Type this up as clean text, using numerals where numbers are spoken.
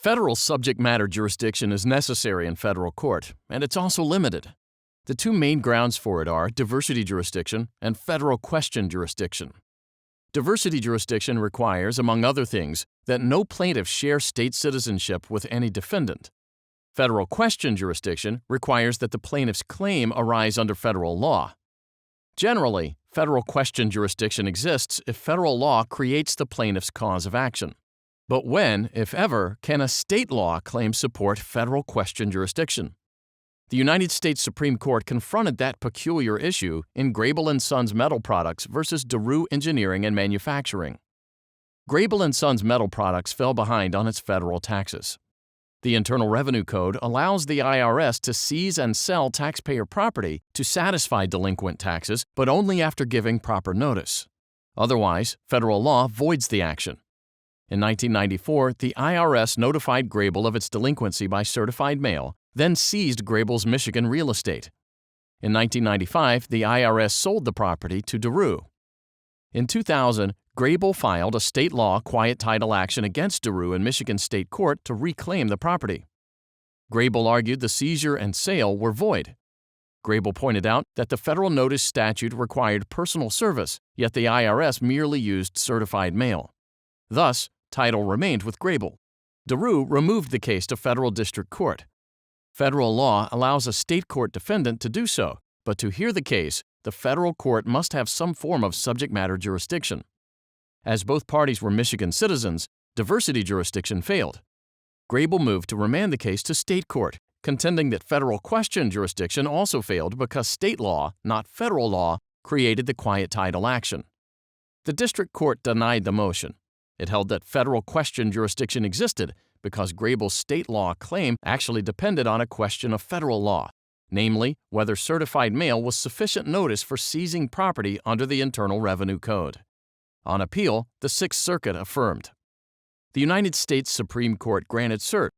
Federal subject matter jurisdiction is necessary in federal court, and it's also limited. The two main grounds for it are diversity jurisdiction and federal question jurisdiction. Diversity jurisdiction requires, among other things, that no plaintiff share state citizenship with any defendant. Federal question jurisdiction requires that the plaintiff's claim arise under federal law. Generally, federal question jurisdiction exists if federal law creates the plaintiff's cause of action. But when, if ever, can a state law claim support federal question jurisdiction? The United States Supreme Court confronted that peculiar issue in Grable Sons Metal Products versus Darue Engineering and Manufacturing. Grable Sons Metal Products fell behind on its federal taxes. The Internal Revenue Code allows the IRS to seize and sell taxpayer property to satisfy delinquent taxes, but only after giving proper notice. Otherwise, federal law voids the action. In 1994, the IRS notified Grable of its delinquency by certified mail, then seized Grable's Michigan real estate. In 1995, the IRS sold the property to Darue. In 2000, Grable filed a state law quiet title action against Darue in Michigan State Court to reclaim the property. Grable argued the seizure and sale were void. Grable pointed out that the federal notice statute required personal service, yet the IRS merely used certified mail. Thus, title remained with Grable. Darue removed the case to federal district court. Federal law allows a state court defendant to do so, but to hear the case, the federal court must have some form of subject matter jurisdiction. As both parties were Michigan citizens, diversity jurisdiction failed. Grable moved to remand the case to state court, contending that federal question jurisdiction also failed because state law, not federal law, created the quiet title action. The district court denied the motion. It held that federal question jurisdiction existed because Grable's state law claim actually depended on a question of federal law, namely, whether certified mail was sufficient notice for seizing property under the Internal Revenue Code. On appeal, the Sixth Circuit affirmed. The United States Supreme Court granted cert